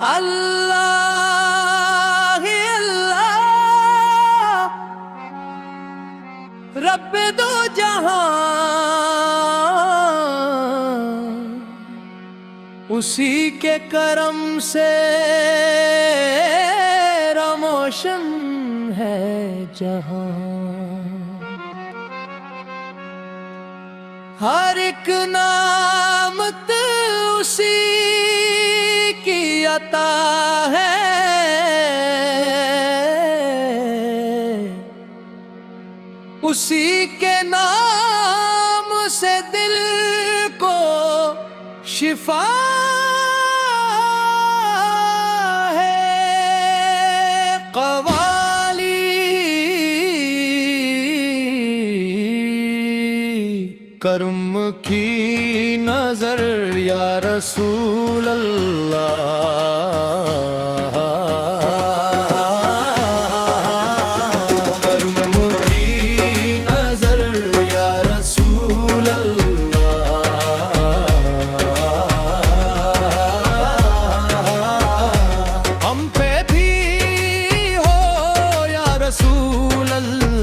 अल्लाह ही अल्लाह रब दो जहां, उसी के करम से रमोशन है जहां। हर एक नामत उसी की अता है, उसी के नाम से दिल को शिफा है। कवाली कर्म की नजर या रसूल अल्लाह, कर्म की नजर या रसूल अल्लाह। हम पे भी हो या रसूल अल्लाह,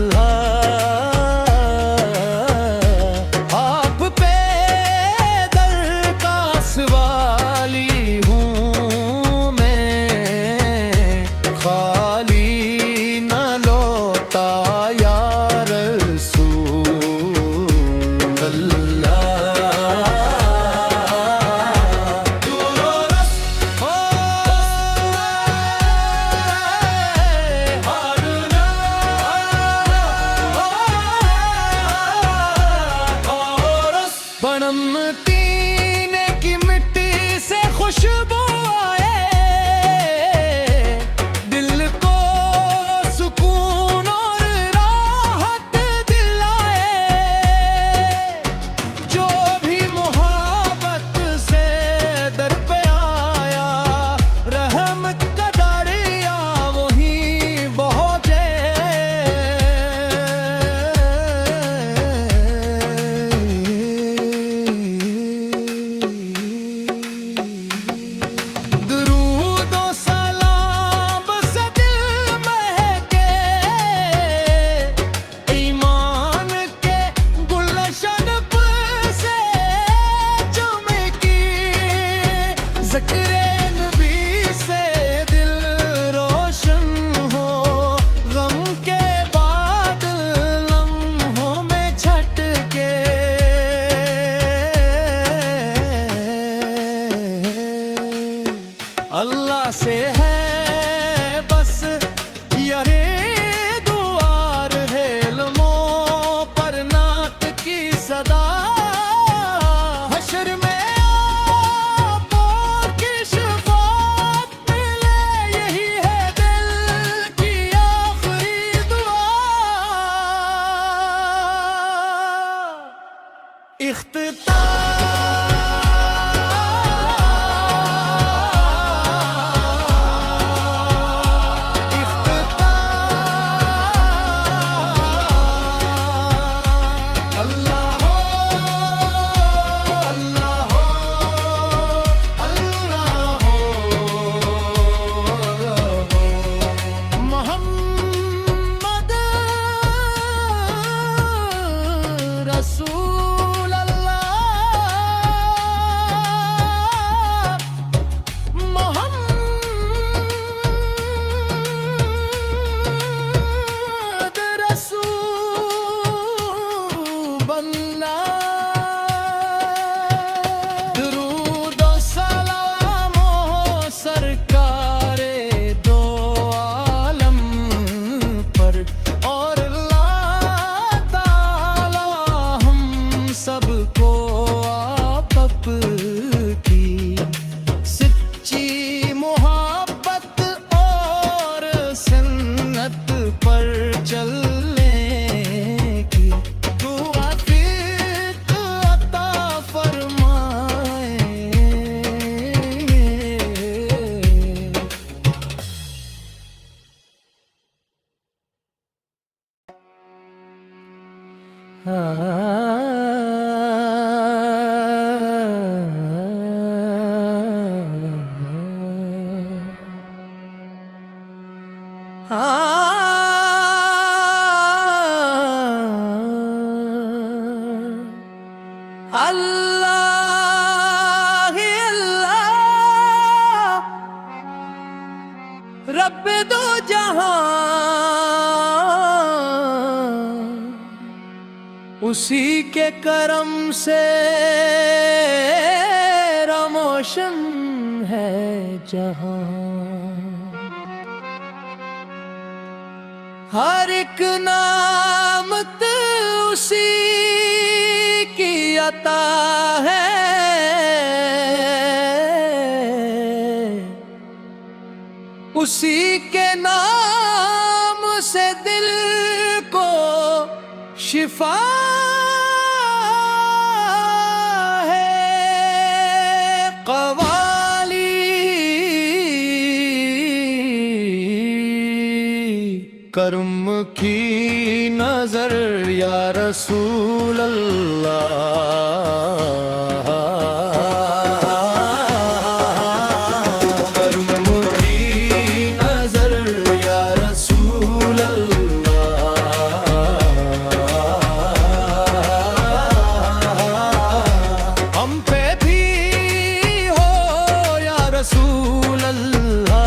तीने की मिट्टी से खुशबू आए, दिल को सुकून और राहत दिलाए। जो भी मोहब्बत से दर पे आया, रहमत का दरिया वही पहुंचे। दुरूद अल्लाह ही अल्लाह, रब दो जहां, उसी के करम से रोशन है जहां। हर एक नामत उसी की अता है, उसी के नाम से दिल को शिफा है। कवाली कर्म की नजर या रसूल अल्लाह, कर्म की नजर या रसूल अल्लाह, हम पे भी हो या रसूल अल्लाह,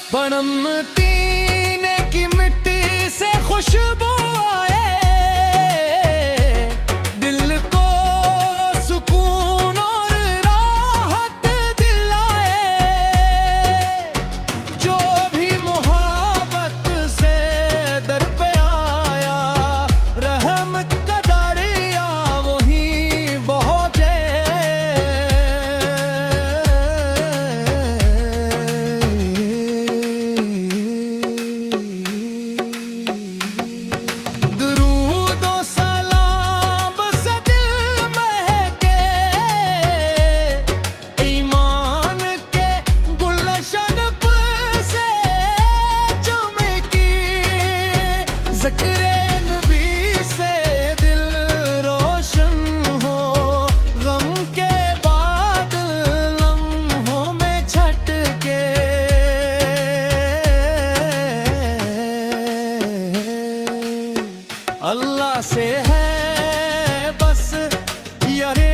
बनमतीने की मिट्टी से खुशबू आए, दिल को सुकून और राहत दिलाए। जो भी मोहब्बत से दर पे आया, रहमत का दरिया वही पहुंचे। ज़िक्र नबी से दिल रोशन हो, गम के बाद लम्हों में छटके। अल्लाह से है बस यारे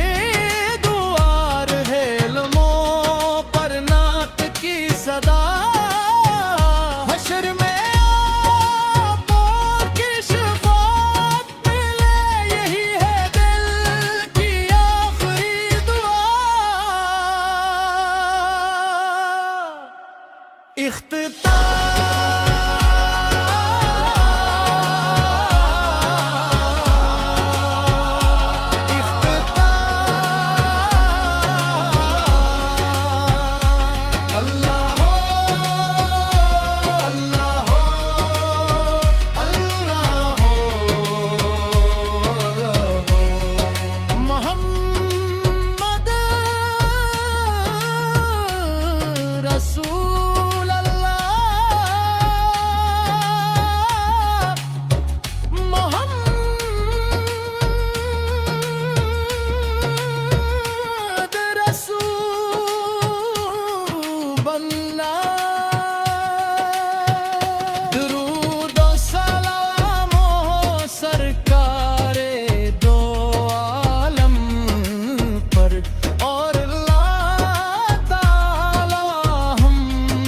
दुआर है, लमो पर नात की सदा। हश्र में रसूल अल्लाह, मोहम्मद रसूल अल्लाह। दुरूद और सलाम हो सरकारे दो आलम पर, और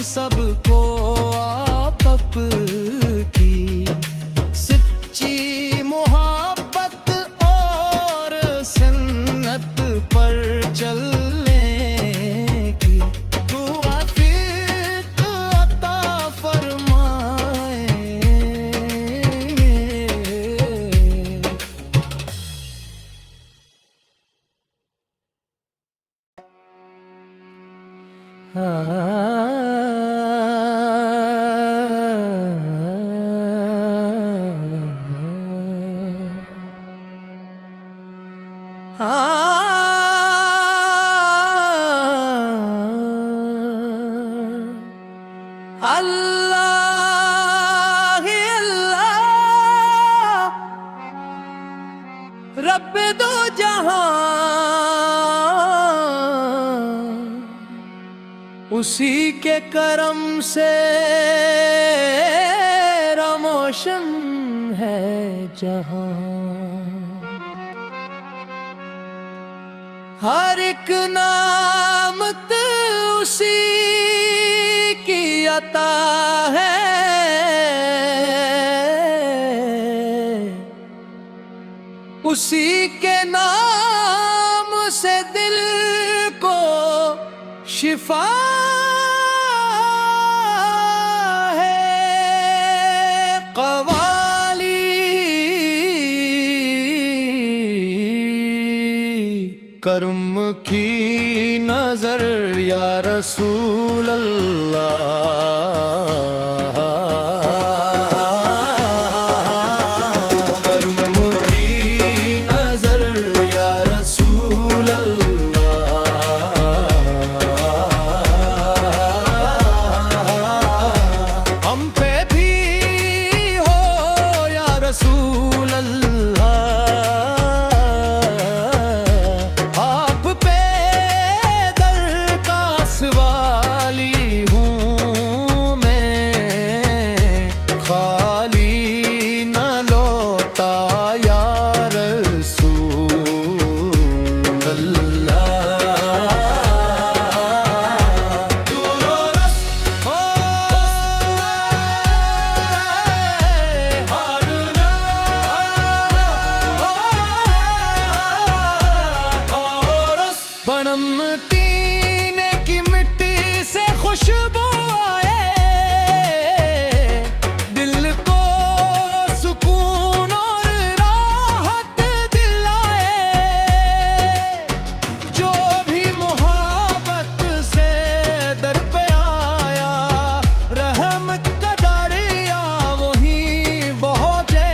सबको आप की सच्ची मोहब्बत और सुन्नत पर चलने की दुआ फिर अता फरमाए। अल्लाह ही अल्लाह रब दो जहां, उसी के करम से रमोशन है जहां। हर एक नामत उसी की अता है, उसी के नाम से दिल को शिफा है। कवाली कर्म की नजर या रसूल अल्लाह, कर्म की नजर या रसूल अल्लाह। हम पे भी हो या रसूल अल्लाह, तीने की मिट्टी से खुशबू आए, दिल को सुकून और राहत दिलाए। जो भी मोहब्बत से दर पे आया, रहमत का दरिया वही पहुंचे।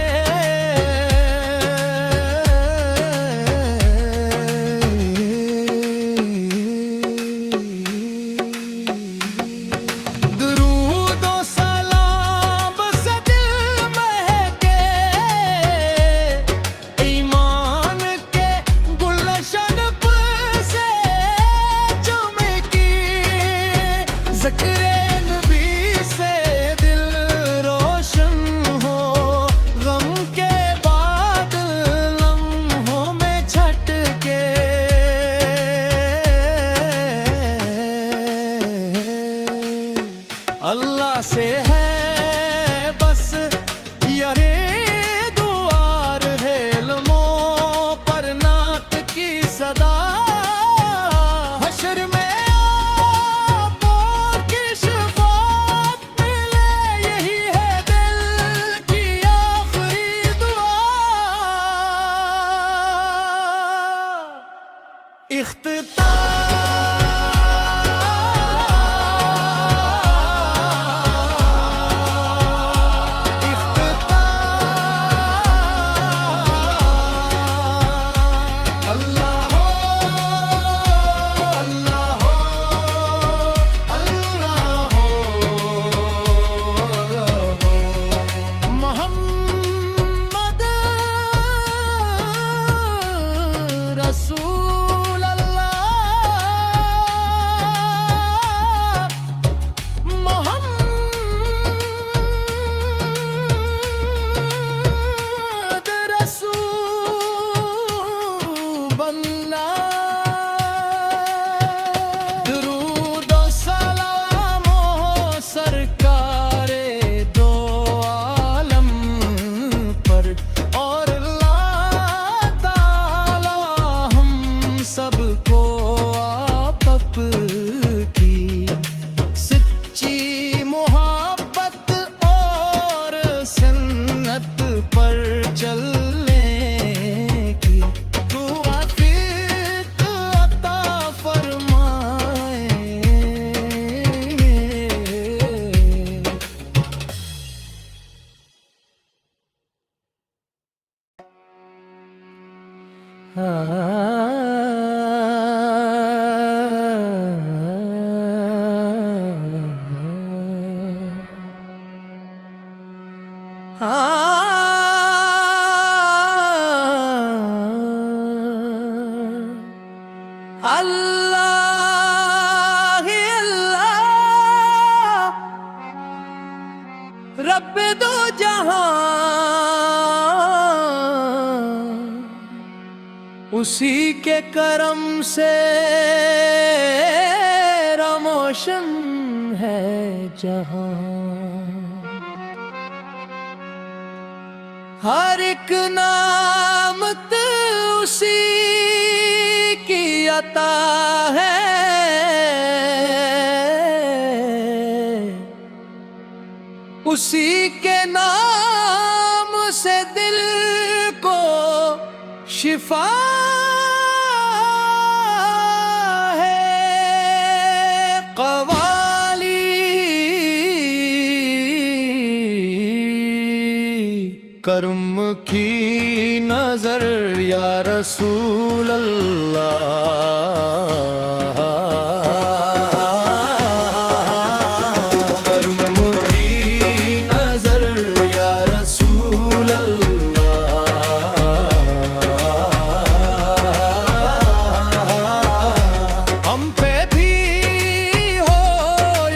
ज़िक्रे नबी से दिल रोशन हो, गम के बाद लम्हों में छटके। अल्लाह से है बस यारे दुआर है, लम्हों पर नात की सदा। हश्र में रसूल अल्लाह अल्लाह ही अल्लाह रब दो जहां, उसी के करम से रोशन है जहां। हर एक नामत उसी की अता है, उसी के नाम से दिल को शिफा है। कवाली कर्म की नजर या रसूल अल्लाह, कर्म की नजर या रसूल अल्लाह। हम पे भी हो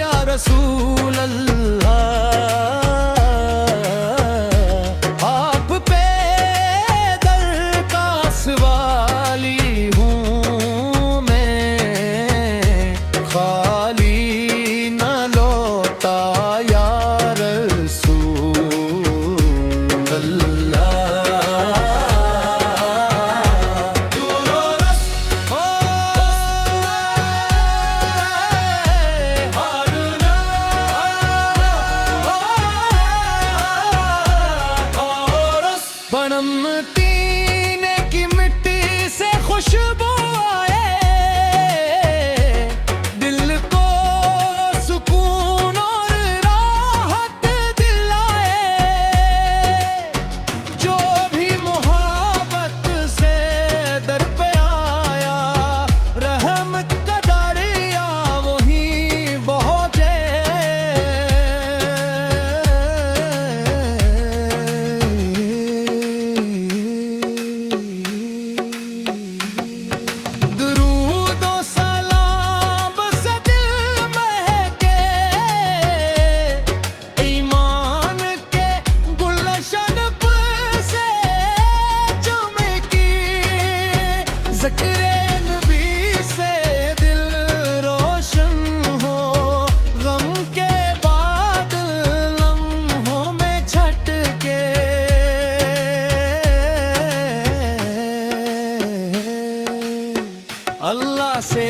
या रसूल अल्लाह, तीने की मिट्टी से खुशबू आए, दिल को सुकून और राहत दिलाए। जो भी मोहब्बत से दर पे आया, रहमत का दरिया वही बहे। ज़िक्र नबी से दिल रोशन हो, गम के बाद लम्हों में छटके। अल्लाह से